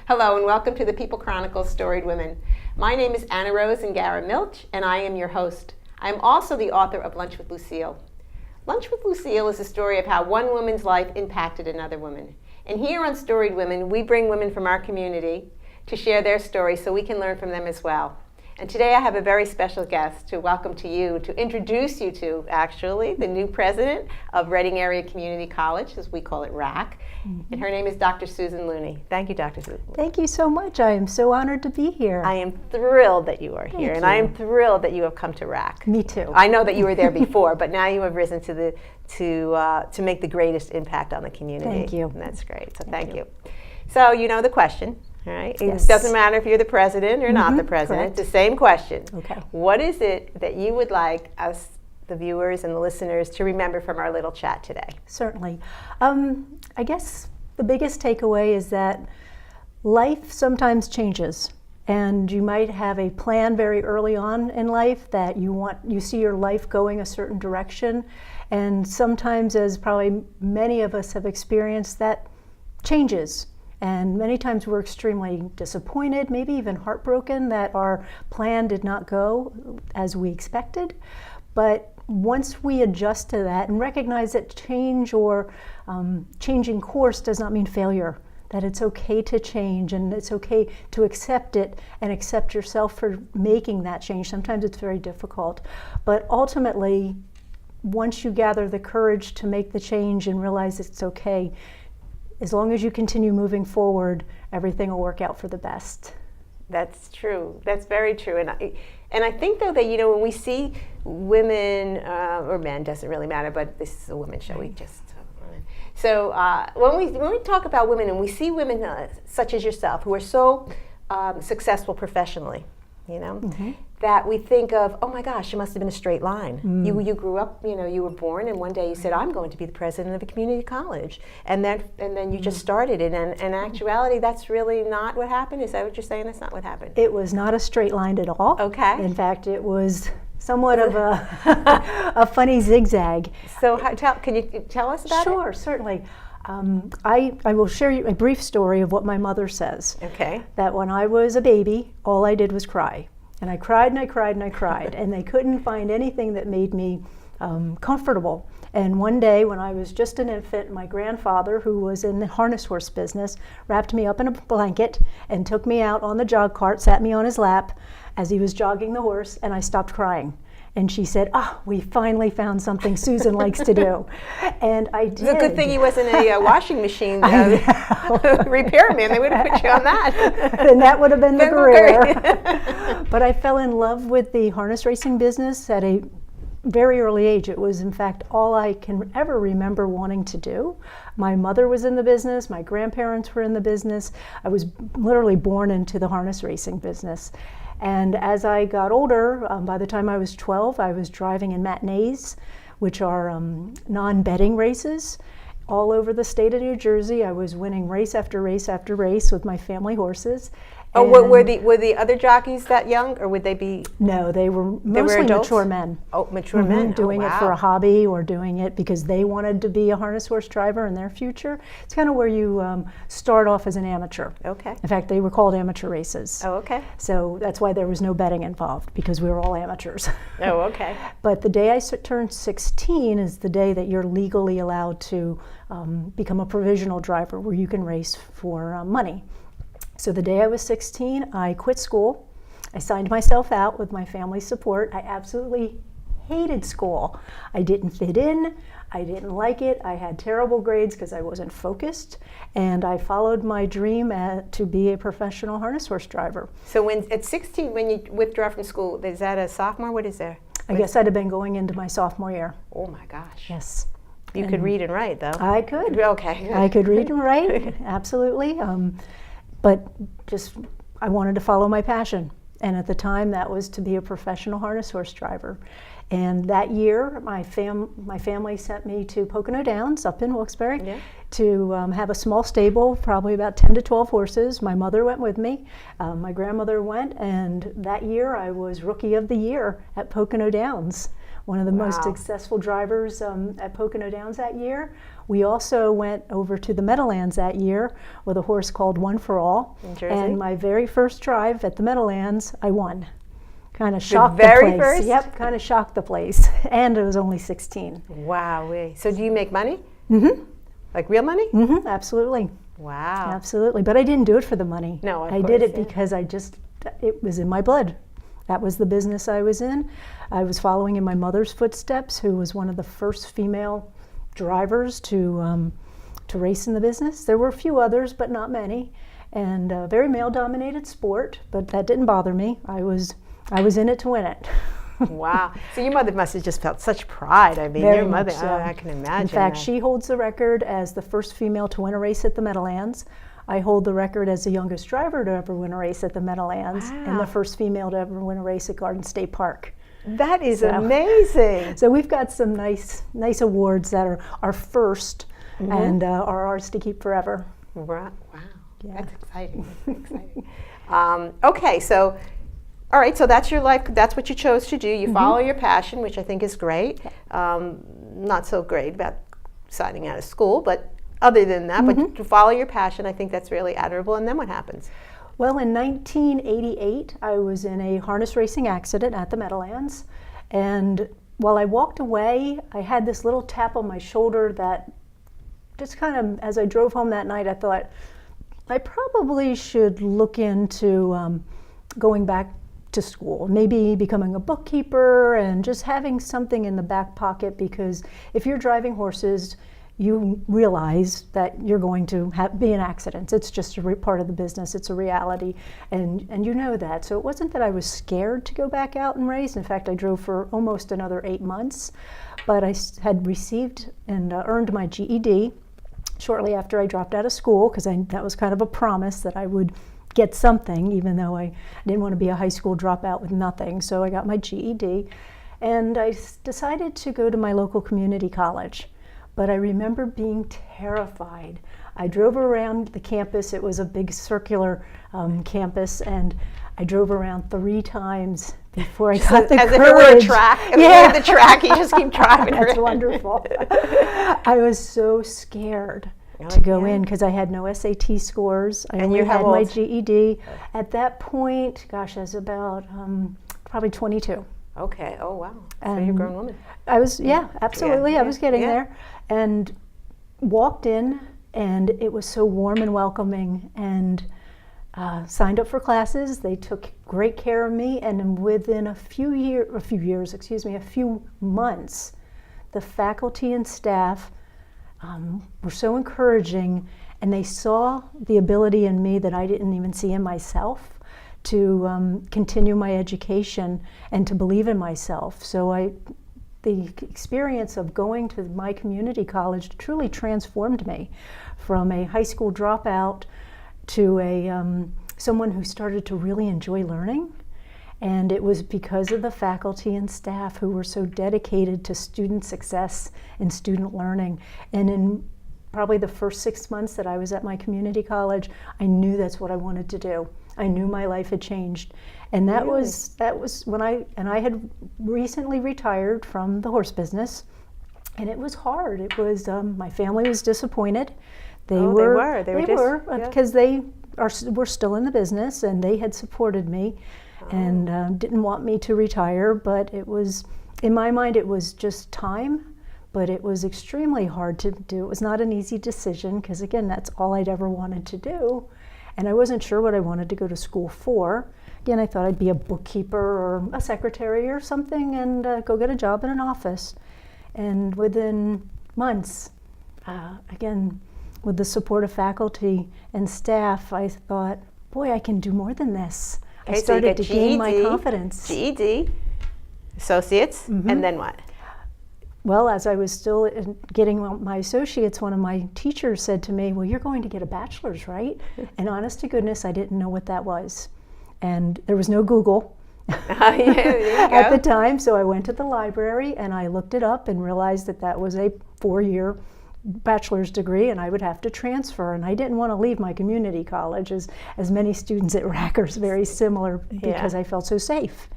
Hello and welcome to the People Chronicles Storied Women. My name is Anna Rose and Gara Milch and I am your host. I am also the author of Lunch with Lucille. Lunch with Lucille is a story of how one woman's life impacted another woman. And here on Storied Women, we bring women from our community to share their stories so we can learn from them as well. And today I have a very special guest to welcome to you, to introduce you to, actually, the new president of Reading Area Community College, as we call it RACC. Mm-hmm. And her name is Dr. Susan Looney. Thank you, Dr. Susan. Thank you so much. I am so honored to be here. I am thrilled that you are here, and I am thrilled that you have come to RACC. Me too. I know that you were there before, but now you have risen to make the greatest impact on the community. Thank you. And that's great, so thank you. So you know the question. All right. Yes. It doesn't matter if you're the president or not the president. Correct. The same question. Okay. What is it that you would like us, the viewers and the listeners, to remember from our little chat today? Certainly. I guess the biggest takeaway is that life sometimes changes, and you might have a plan very early on in life that you see your life going a certain direction, and sometimes, as probably many of us have experienced, that changes. And many times we're extremely disappointed, maybe even heartbroken that our plan did not go as we expected. But once we adjust to that and recognize that change or changing course does not mean failure, that it's okay to change and it's okay to accept it and accept yourself for making that change. Sometimes it's very difficult. But ultimately, once you gather the courage to make the change and realize it's okay, as long as you continue moving forward, everything will work out for the best. That's true. That's very true. And I think, though, that, you know, when we see women, or men, doesn't really matter, but this is a women's show. We just... So when we talk about women and we see women such as yourself who are so successful professionally, you know, that we think of, oh my gosh, it must have been a straight line. You grew up, you know, you were born, and one day you said, I'm going to be the president of a community college, and then you just started it. And in actuality, that's really not what happened. Is that what you're saying? That's not what happened. It was not a straight line at all. Okay. In fact, it was somewhat of a funny zigzag. So can you tell us about it? Sure, certainly. I will share you a brief story of what my mother says. Okay. That when I was a baby, all I did was cry. And I cried and I cried and I cried. And they couldn't find anything that made me comfortable. And one day when I was just an infant, my grandfather, who was in the harness horse business, wrapped me up in a blanket and took me out on the jog cart, sat me on his lap as he was jogging the horse, and I stopped crying. And she said, we finally found something Susan likes to do. And I did. It's a good thing he wasn't a washing machine repairman. They would have put you on that. And that would have been the career. But I fell in love with the harness racing business at a very early age. It was, in fact, all I can ever remember wanting to do. My mother was in the business. My grandparents were in the business. I was literally born into the harness racing business. And as I got older, by the time I was 12, I was driving in matinees, which are non-betting races, all over the state of New Jersey. I was winning race after race after race with my family horses. Oh, were the other jockeys that young, or would they be? No, they were mostly mature men. Oh, mature men. Doing it for a hobby or doing it because they wanted to be a harness horse driver in their future. It's kind of where you start off as an amateur. Okay. In fact, they were called amateur races. Oh, okay. So that's why there was no betting involved, because we were all amateurs. Oh, okay. But the day I turned 16 is the day that you're legally allowed to become a provisional driver, where you can race for money. So the day I was 16, I quit school. I signed myself out with my family's support. I absolutely hated school. I didn't fit in. I didn't like it. I had terrible grades because I wasn't focused. And I followed my dream to be a professional harness horse driver. So at 16, when you withdraw from school, is that a sophomore? What is there? I guess I'd have been going into my sophomore year. Oh my gosh. Yes. You could read and write, though. I could. Okay. Good. I could read and write, absolutely. But I wanted to follow my passion. And at the time, that was to be a professional harness horse driver. And that year, my family sent me to Pocono Downs up in Wilkes-Barre to have a small stable, probably about 10 to 12 horses. My mother went with me. My grandmother went. And that year, I was Rookie of the Year at Pocono Downs, one of the most Wow. successful drivers at Pocono Downs that year. We also went over to the Meadowlands that year with a horse called One for All. In Jersey? And my very first drive at the Meadowlands, I won. Kind of shocked the very place. first? Yep, kind of shocked the place. And I was only 16. Wow. So do you make money? Mm-hmm. Like real money? Mm-hmm, absolutely. Wow. Absolutely. But I didn't do it for the money. No, of I did course, it yeah. because it was in my blood. That was the business I was in. I was following in my mother's footsteps, who was one of the first female drivers to race in the business. There were a few others, but not many. And a very male-dominated sport, but that didn't bother me. I was in it to win it. Wow. So your mother must have just felt such pride. I mean, Very your mother, much so. I can imagine. In fact, that. she holds the record as the first female to win a race at the Meadowlands. I hold the record as the youngest driver to ever win a race at the Meadowlands, and Wow. the first female to ever win a race at Garden State Park. That is So- amazing. So we've got some nice awards that are our first and are ours to keep forever. Wow. Yeah. That's exciting. That's exciting. Okay, so, all right, so that's your life. That's what you chose to do. You follow your passion, which I think is great. Not so great about deciding out of school, but other than that, but to follow your passion, I think that's really admirable. And then what happens? Well, in 1988, I was in a harness racing accident at the Meadowlands, and while I walked away, I had this little tap on my shoulder that just kind of, as I drove home that night, I thought, I probably should look into going back to school, be becoming a bookkeeper and just having something in the back pocket, because if you're driving horses, you realize that you're going to be in accidents. It's just a part of the business. It's a reality, and you know that. So it wasn't that I was scared to go back out and race. In fact, I drove for almost another 8 months, but I had received and earned my GED shortly after I dropped out of school, because that was kind of a promise that I would get something, even though I didn't want to be a high school dropout with nothing. So I got my GED, and I decided to go to my local community college. But I remember being terrified. I drove around the campus. It was a big circular campus, and I drove around 3 times before I got the As courage. if it were a track. If Yeah. you were the track, you just keep driving. That's around. wonderful. I was so scared to go in because I had no SAT scores. I only you're how had my old? GED. At that point, gosh, I was about probably 22. Okay. Oh, wow. So you're a grown woman. I was, absolutely. Yeah, I was getting yeah. there, and walked in, and it was so warm and welcoming, and signed up for classes. They took great care of me, and then within a few months, the faculty and staff were so encouraging, and they saw the ability in me that I didn't even see in myself to continue my education and to believe in myself. So the experience of going to my community college truly transformed me from a high school dropout to someone who started to really enjoy learning. And it was because of the faculty and staff who were so dedicated to student success and student learning. And in probably the first 6 months that I was at my community college, I knew that's what I wanted to do. I knew my life had changed. And that was when I had recently retired from the horse business, and it was hard. It was my family was disappointed. They were because they were still in the business, and they had supported me and didn't want me to retire. But it was, in my mind, it was just time. But it was extremely hard to do. It was not an easy decision because, again, that's all I'd ever wanted to do. And I wasn't sure what I wanted to go to school for. Again, I thought I'd be a bookkeeper or a secretary or something and go get a job in an office. And within months, again, with the support of faculty and staff, I thought, boy, I can do more than this. Okay, I started to so you gain got my confidence. GED, associates, and then what? Well, as I was still getting my associates, one of my teachers said to me, well, you're going to get a bachelor's, right? And honest to goodness, I didn't know what that was. And there was no Google at the time, so I went to the library and I looked it up and realized that that was a 4-year bachelor's degree and I would have to transfer, and I didn't want to leave my community college, as many students at RACC are very similar, because I felt so safe.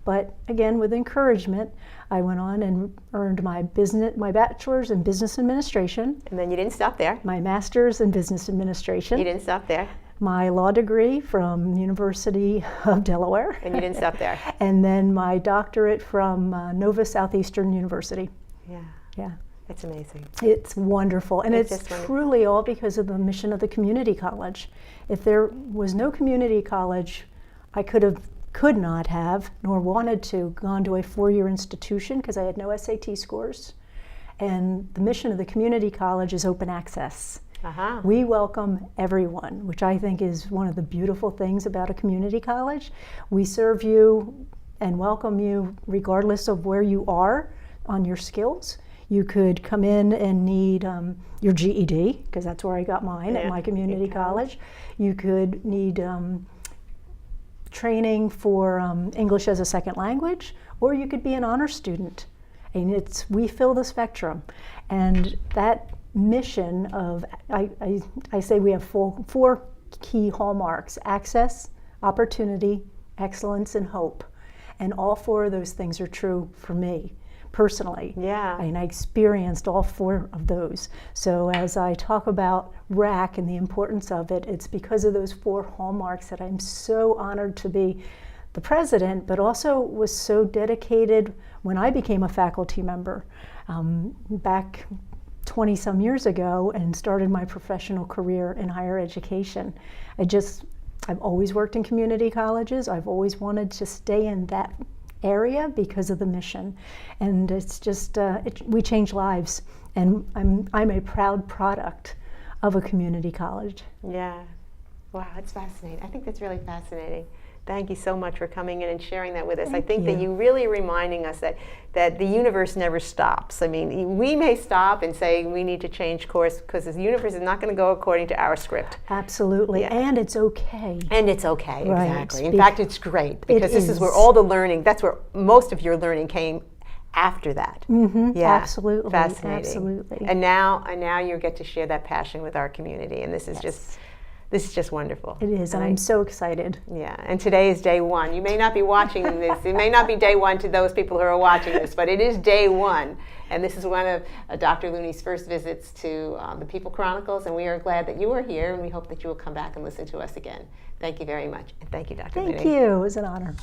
But again, with encouragement, I went on and earned my bachelor's in business administration. And then you didn't stop there. My master's in business administration. You didn't stop there. My law degree from University of Delaware. And you didn't stop there. And then my doctorate from Nova Southeastern University. Yeah. It's amazing. It's wonderful, and it's just truly all because of the mission of the community college. If there was no community college, I could not have, nor wanted to, gone to a 4-year institution because I had no SAT scores. And the mission of the community college is open access. We welcome everyone, which I think is one of the beautiful things about a community college. We serve you and welcome you regardless of where you are on your skills. You could come in and need your GED, because that's where I got mine at my community college. You could need training for English as a second language, or you could be an honor student. And we fill the spectrum. And that mission of, I say we have four key hallmarks: access, opportunity, excellence, and hope. And all 4 of those things are true for me personally. And I experienced all 4 of those. So as I talk about RACC and the importance of it, it's because of those 4 hallmarks that I'm so honored to be the president, but also was so dedicated when I became a faculty member back 20-some years ago and started my professional career in higher education. I've always worked in community colleges. I've always wanted to stay in that area because of the mission, and it's just we change lives, and I'm a proud product of a community college. Wow, it's fascinating. I think that's really fascinating. Thank you so much for coming in and sharing that with us. I think that you really reminding us that the universe never stops. I mean, we may stop and say we need to change course because the universe is not going to go according to our script. Absolutely, and it's okay. And it's okay, right. Exactly. In fact, it's great because this is where all the learning, that's where most of your learning came after that. Absolutely. Fascinating. Absolutely. And now you get to share that passion with our community, and this is just wonderful. It is, and I'm so excited. And today is day 1. You may not be watching this. It may not be day 1 to those people who are watching this, but it is day 1. And this is one of Dr. Looney's first visits to the People Chronicles, and we are glad that you are here, and we hope that you will come back and listen to us again. Thank you very much. And thank you, Dr. Looney. Thank you. It was an honor.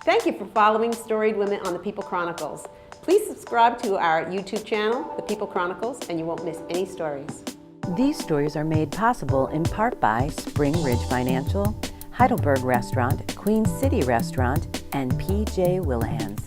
Thank you for following Storied Women on the People Chronicles. Please subscribe to our YouTube channel, The People Chronicles, and you won't miss any stories. These stories are made possible in part by Spring Ridge Financial, Heidelberg Restaurant, Queen City Restaurant, and P.J. Wilhans.